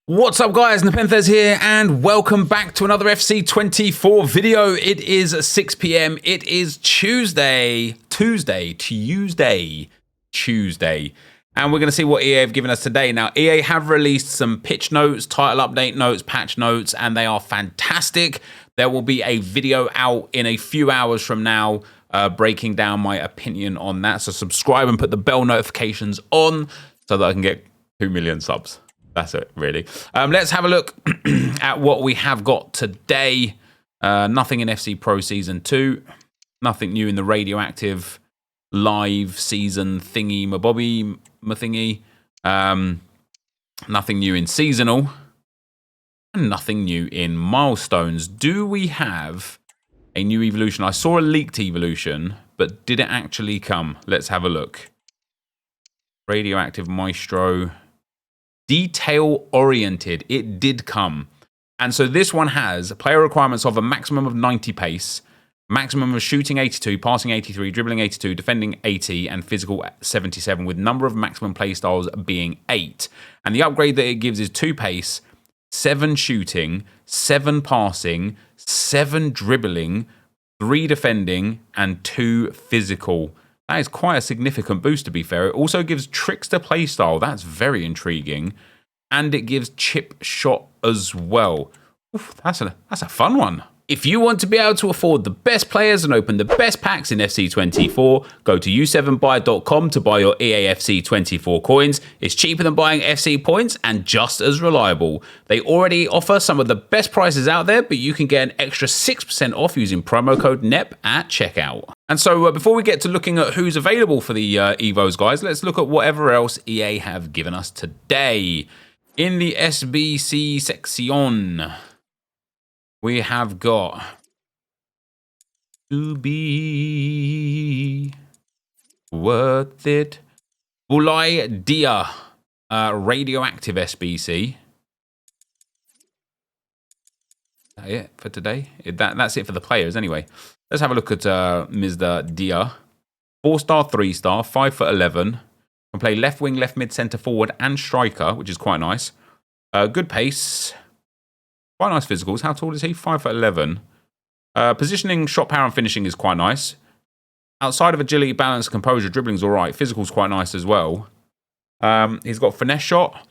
What's up guys, NepentheZ here and welcome back to another FC24 video. It is 6 PM, it is Tuesday, and we're going to see what EA have given us today. Now EA have released some pitch notes, title update notes, patch notes, and they are fantastic. There will be a video out in a few hours from now breaking down my opinion on that, so subscribe and put the bell notifications on so that I can get 2 million subs. That's it, really. Let's have a look at what we have got today. Nothing in FC Pro Season 2. Nothing new in the Radioactive Live Season thingy, mabobby, mathingy. Nothing new in Seasonal. And nothing new in Milestones. Do we have a new evolution? I saw a leaked evolution, but did it actually come? Let's have a look. Radioactive Maestro. Detail-oriented, it did come. And so this one has player requirements of a maximum of 90 pace, maximum of shooting 82, passing 83, dribbling 82, defending 80, and physical 77, with number of maximum playstyles being 8. And the upgrade that it gives is 2 pace, 7 shooting, 7 passing, 7 dribbling, 3 defending, and 2 physical. That is quite a significant boost, to be fair. It also gives Trickster playstyle. That's very intriguing. And it gives Chip Shot as well. Oof, that's a fun one. If you want to be able to afford the best players and open the best packs in FC24, go to u7buy.com to buy your EAFC24 coins. It's cheaper than buying FC points and just as reliable. They already offer some of the best prices out there, but you can get an extra 6% off using promo code NEP at checkout. And so before we get to looking at who's available for the Evos, guys, let's look at whatever else EA have given us today. In the SBC section, we have got to be worth it. Bulai Dia Radioactive SBC. Is that it for today? That's it for the players anyway. Let's have a look at Mr. Dia. 4-star, 3-star, 5'11". Can play left wing, left mid, centre forward, and striker, which is quite nice. Good pace. Quite nice physicals. How tall is he? 5'11". Positioning, shot power, and finishing is quite nice. Outside of agility, balance, composure, dribbling's all right. Physical's quite nice as well. He's got finesse shot,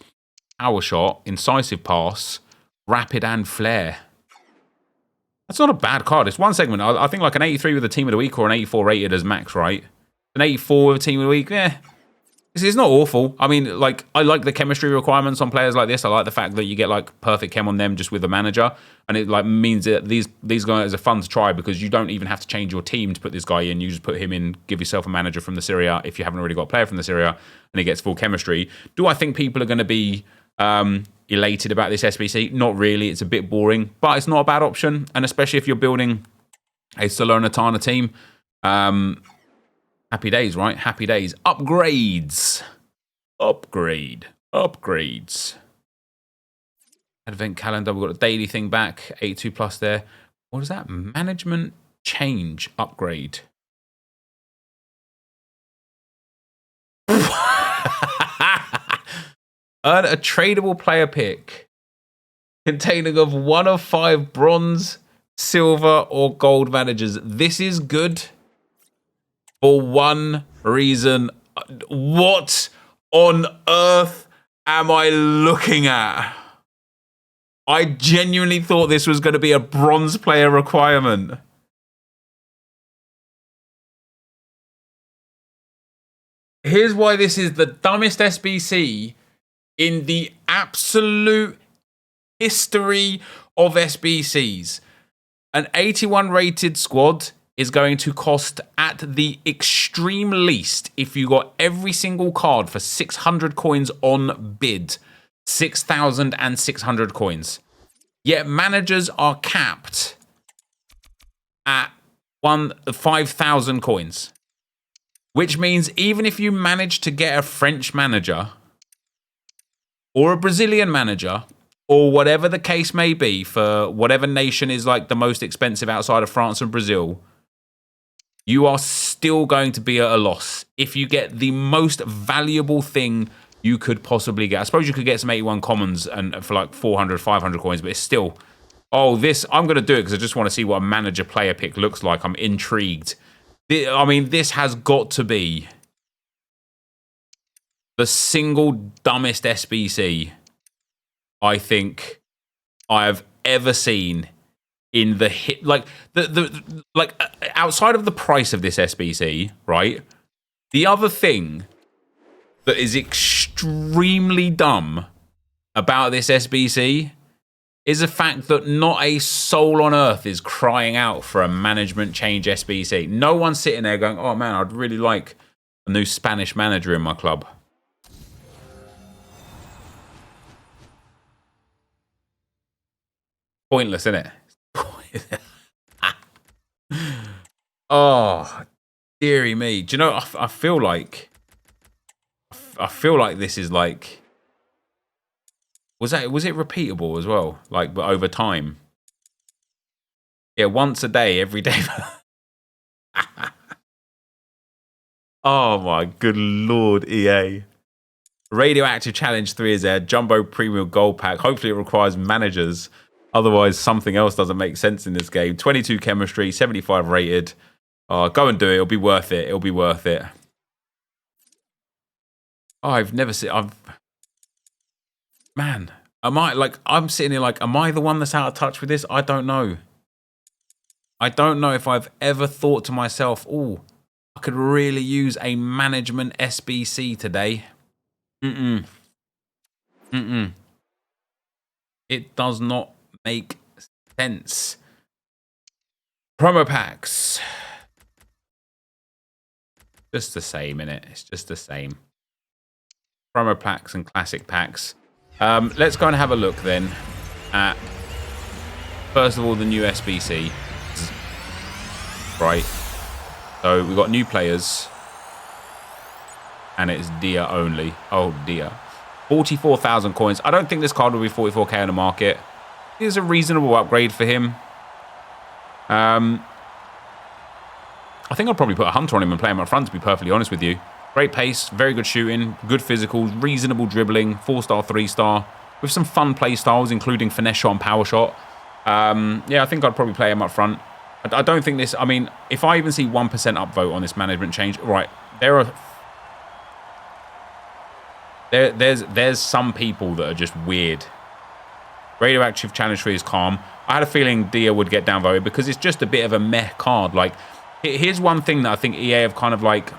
power shot, incisive pass, rapid, and flair. That's not a bad card. It's one segment. I think like an 83 with a team of the week or an 84 rated as max, right? An 84 with a team of the week, It's not awful. I mean, like, I like the chemistry requirements on players like this. I like the fact that you get like perfect chem on them just with the manager, and it like means that these guys are fun to try because you don't even have to change your team to put this guy in. You just put him in, give yourself a manager from the Serie A if you haven't already got a player from the Serie A, and he gets full chemistry. Do I think people are going to be elated about this SBC? Not really. It's a bit boring, but it's not a bad option, and especially if you're building a Salernitana team. Happy days, right? Happy days. Upgrades. Upgrades. Advent calendar. We've got a daily thing back. 82 plus there. What is that? Management change upgrade. Earn a tradable player pick containing of 1 of 5 bronze, silver, or gold managers. This is good. For one reason. What on earth am I looking at? I genuinely thought this was going to be a bronze player requirement. Here's why this is the dumbest SBC in the absolute history of SBCs. An 81 rated squad is going to cost at the extreme least, if you got every single card for 600 coins on bid, 6,600 coins. Yet managers are capped at 5,000 coins. Which means even if you manage to get a French manager or a Brazilian manager or whatever the case may be for whatever nation is like the most expensive outside of France and Brazil, you are still going to be at a loss if you get the most valuable thing you could possibly get. I suppose you could get some 81 commons and for like 400, 500 coins, but it's still... Oh, this... I'm going to do it because I just want to see what a manager player pick looks like. I'm intrigued. I mean, this has got to be the single dumbest SBC I think I have ever seen in the hit. Like, like outside of the price of this SBC, right? The other thing that is extremely dumb about this SBC is the fact that not a soul on earth is crying out for a management change SBC. No one's sitting there going, oh man, I'd really like a new Spanish manager in my club. Pointless, isn't it? Oh, dearie me. Do you know, I feel like this is like... Was it repeatable as well? Like, but over time? Yeah, once a day, every day. Oh my good lord, EA. Radioactive Challenge 3 is there. Jumbo Premium Gold Pack. Hopefully it requires managers. Otherwise, something else doesn't make sense in this game. 22 chemistry, 75 rated. Go and do it. It'll be worth it. It'll be worth it. Oh, I've never seen... Man, I'm sitting here like, am I the one that's out of touch with this? I don't know. I don't know if I've ever thought to myself, oh, I could really use a management SBC today. It does not make sense. Promo packs. Just the same, innit? It's just the same. Promo packs and classic packs. Let's go and have a look then at, first of all, the new SBC. Right. So we've got new players. And it's Dia only. Oh, Dia. 44,000 coins. I don't think this card will be 44k on the market. It's a reasonable upgrade for him. I think I'll probably put a Hunter on him and play him up front, to be perfectly honest with you. Great pace, very good shooting, good physicals, reasonable dribbling, 4-star, 3-star, with some fun play styles, including finesse shot and power shot. Yeah, I think I'd probably play him up front. I don't think this... I mean, if I even see 1% upvote on this management change... Right, there's some people that are just weird. Radioactive Challenge 3 is calm. I had a feeling Dia would get downvoted because it's just a bit of a meh card. Like, here's one thing that I think EA have kind of like...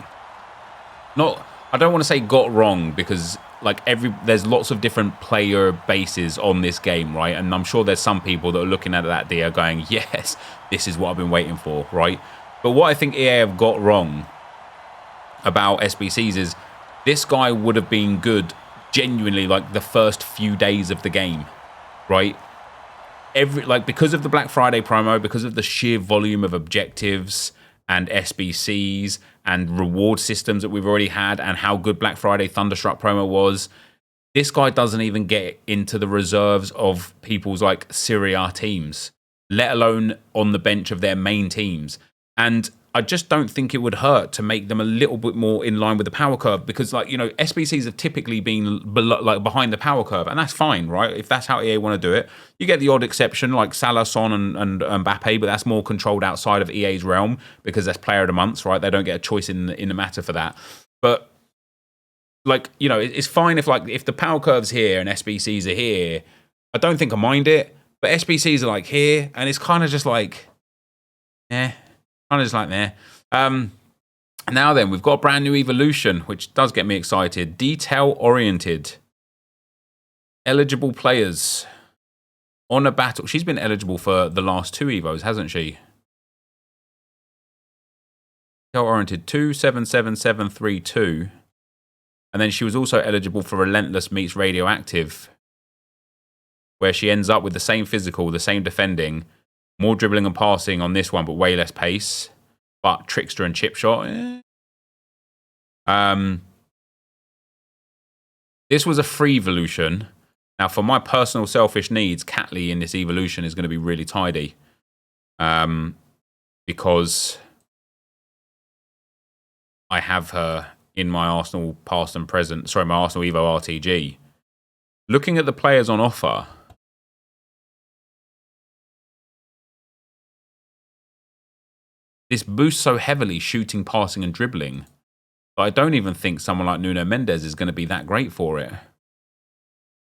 I don't want to say got wrong, because like there's lots of different player bases on this game, right? And I'm sure there's some people that are looking at that Dia going, yes, this is what I've been waiting for, right? But what I think EA have got wrong about SBCs is this guy would have been good genuinely like the first few days of the game, right? Because of the Black Friday promo, because of the sheer volume of objectives and SBCs and reward systems that we've already had, and how good Black Friday Thunderstruck promo was, this guy doesn't even get into the reserves of people's like Serie A teams, let alone on the bench of their main teams. And I just don't think it would hurt to make them a little bit more in line with the power curve, because, like, you know, SBCs have typically been behind the power curve, and that's fine, right? If that's how EA want to do it. You get the odd exception like Salah, Son, and Mbappe, but that's more controlled outside of EA's realm because that's player of the month, right? They don't get a choice in the matter for that. But, like, you know, it's fine if the power curve's here and SBCs are here. I don't think I mind it, but SBCs are like here, and it's kind of just like, kind of just like there. Now then, we've got a brand new evolution, which does get me excited. Detail-oriented. Eligible players on a battle. She's been eligible for the last 2 Evos, hasn't she? Detail-oriented 277732. And then she was also eligible for Relentless meets Radioactive, where she ends up with the same physical, the same defending, more dribbling and passing on this one, but way less pace. But Trickster and Chip Shot. This was a free evolution. Now, for my personal selfish needs, Catley in this evolution is going to be really tidy. Because I have her in my Arsenal past and present. Sorry, my Arsenal Evo RTG. Looking at the players on offer, this boosts so heavily shooting, passing, and dribbling. But I don't even think someone like Nuno Mendes is going to be that great for it.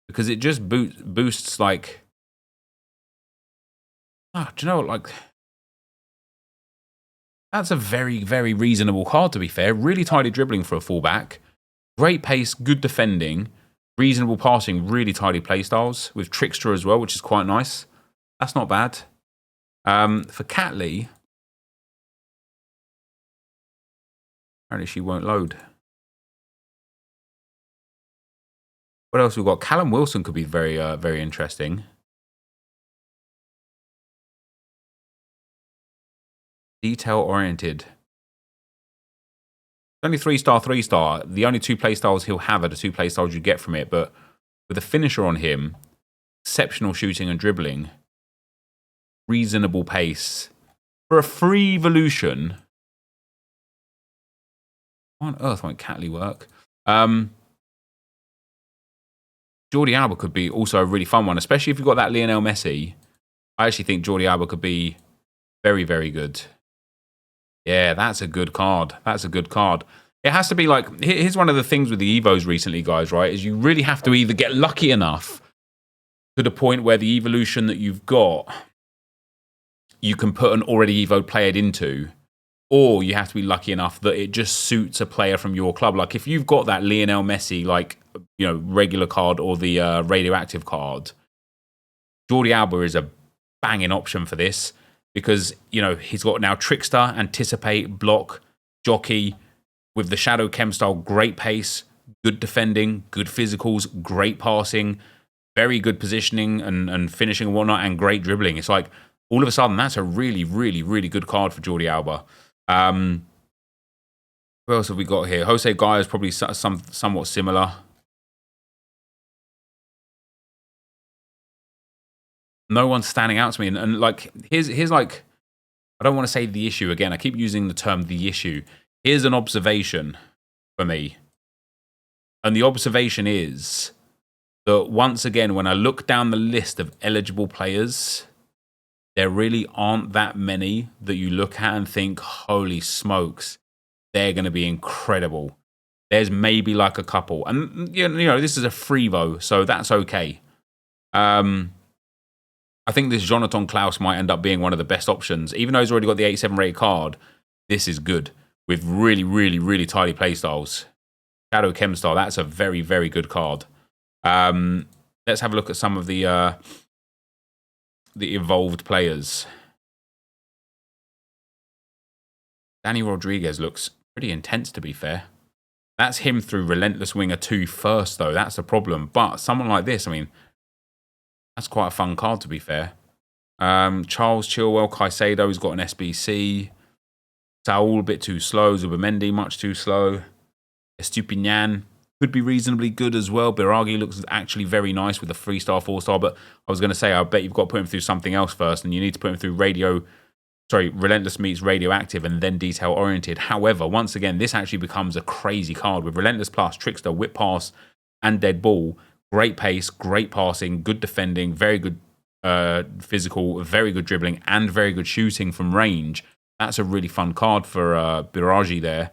Because it just boosts, like... Oh, do you know what? Like... That's a very, very reasonable card, to be fair. Really tidy dribbling for a fullback. Great pace, good defending. Reasonable passing, really tidy playstyles. With Trickster as well, which is quite nice. That's not bad. For Catley... Apparently she won't load. What else we got? Callum Wilson could be very, very interesting. Detail-oriented. Only 3-star, 3-star. The only 2 playstyles he'll have are the 2 playstyles you get from it. But with a finisher on him, exceptional shooting and dribbling, reasonable pace. For a free evolution... Why on earth won't Catley work? Jordi Alba could be also a really fun one, especially if you've got that Lionel Messi. I actually think Jordi Alba could be very, very good. Yeah, that's a good card. That's a good card. It has to be like... Here's one of the things with the Evos recently, guys, right? Is you really have to either get lucky enough to the point where the evolution that you've got, you can put an already Evo'd player into... Or you have to be lucky enough that it just suits a player from your club. Like if you've got that Lionel Messi, like, you know, regular card or the radioactive card, Jordi Alba is a banging option for this because, you know, he's got now Trickster, Anticipate, Block, Jockey with the Shadow Chem style, great pace, good defending, good physicals, great passing, very good positioning and finishing and whatnot, and great dribbling. It's like all of a sudden that's a really, really, really good card for Jordi Alba. Who else have we got here? Jose Guy is probably somewhat similar. No one's standing out to me. And like, here's like, I don't want to say the issue again. I keep using the term the issue. Here's an observation for me. And the observation is that once again, when I look down the list of eligible players, there really aren't that many that you look at and think, holy smokes, they're going to be incredible. There's maybe like a couple. And, you know, this is a freevo, so that's okay. I think this Jonathan Klaus might end up being one of the best options. Even though he's already got the 87 rated card, this is good. With really, really, really tidy playstyles. Shadow Chem style, that's a very, very good card. Let's have a look at some of the evolved players. Danny Rodriguez looks pretty intense, to be fair. That's him through Relentless Winger 2 first, though. That's the problem. But someone like this, I mean, that's quite a fun card, to be fair. Charles Chilwell, Caicedo's got an SBC. Saul, a bit too slow. Zubimendi, much too slow. Estupinian could be reasonably good as well. Biragi looks actually very nice with a 3-star, 4-star. But I was going to say, I bet you've got to put him through something else first. And you need to put him through Relentless meets Radioactive and then Detail Oriented. However, once again, this actually becomes a crazy card with Relentless Plus, Trickster, Whip Pass, and Dead Ball. Great pace, great passing, good defending, very good physical, very good dribbling, and very good shooting from range. That's a really fun card for Biragi there.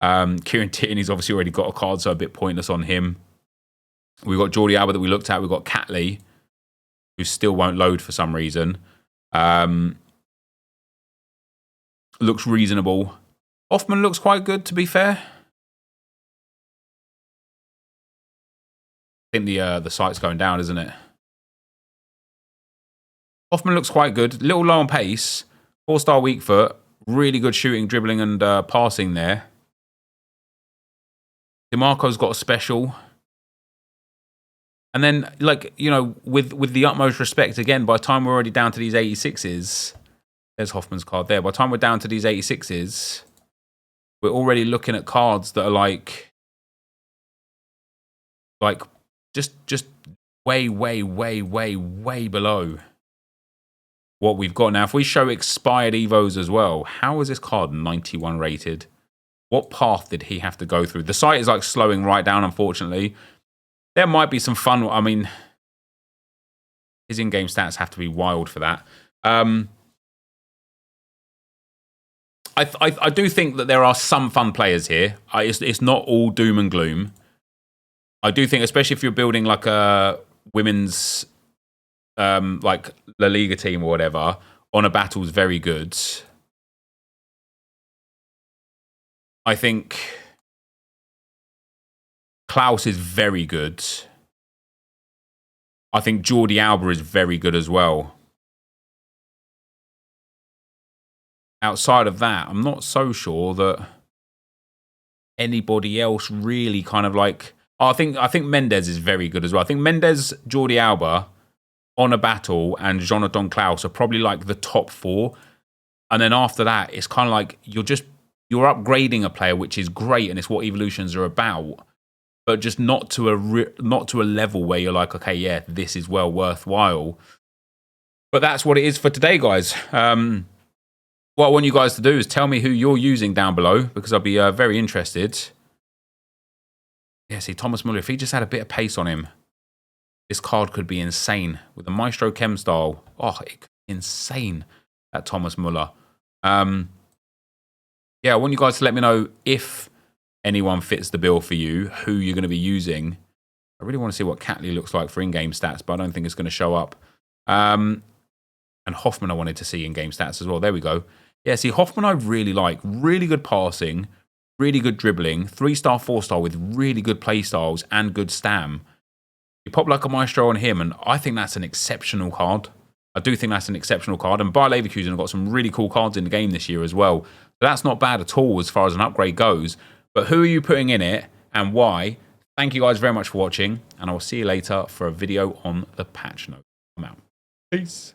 Kieran Tierney's obviously already got a card, so a bit pointless on him. We've got Jordi Alba that we looked at. We've got Catley, who still won't load for some reason. Looks reasonable. Hoffman looks quite good, to be fair. I think the site's going down, isn't it? Hoffman looks quite good. Little low on pace. 4-star weak foot. Really good shooting, dribbling, and passing there. DeMarco's got a special. And then, like, you know, with the utmost respect, again, by the time we're already down to these 86s, there's Hoffman's card there. By the time we're down to these 86s, we're already looking at cards that are like just way below what we've got now. If we show expired Evos as well, how is this card 91 rated? What path did he have to go through? The site is like slowing right down, unfortunately. There might be some fun. I mean, his in-game stats have to be wild for that. I do think that there are some fun players here. It's not all doom and gloom. I do think, especially if you're building like a women's like La Liga team or whatever, on a battle is very good. I think Klaus is very good. I think Jordi Alba is very good as well. Outside of that, I'm not so sure that anybody else really kind of like... I think NepentheZ is very good as well. I think NepentheZ, Jordi Alba, on a battle, and Jonathan Klaus are probably like the top 4. And then after that, it's kind of like you're upgrading a player, which is great, and it's what evolutions are about. But just not to a level where you're like, okay, yeah, this is well worthwhile. But that's what it is for today, guys. What I want you guys to do is tell me who you're using down below, because I'll be very interested. Yeah, see, Thomas Muller, if he just had a bit of pace on him, this card could be insane. With the Maestro Chem style, oh, it could be insane, that Thomas Muller. Yeah, I want you guys to let me know if anyone fits the bill for you, who you're going to be using. I really want to see what Catley looks like for in-game stats, but I don't think it's going to show up. And Hoffman I wanted to see in-game stats as well. There we go. Yeah, see, Hoffman I really like. Really good passing, really good dribbling, 3-star, 4-star with really good play styles and good stam. You pop like a Maestro on him, and I think that's an exceptional card. I do think that's an exceptional card. And Bayer Leverkusen have got some really cool cards in the game this year as well. So that's not bad at all as far as an upgrade goes. But who are you putting in it and why? Thank you guys very much for watching, and I will see you later for a video on the patch note. I'm out. Peace.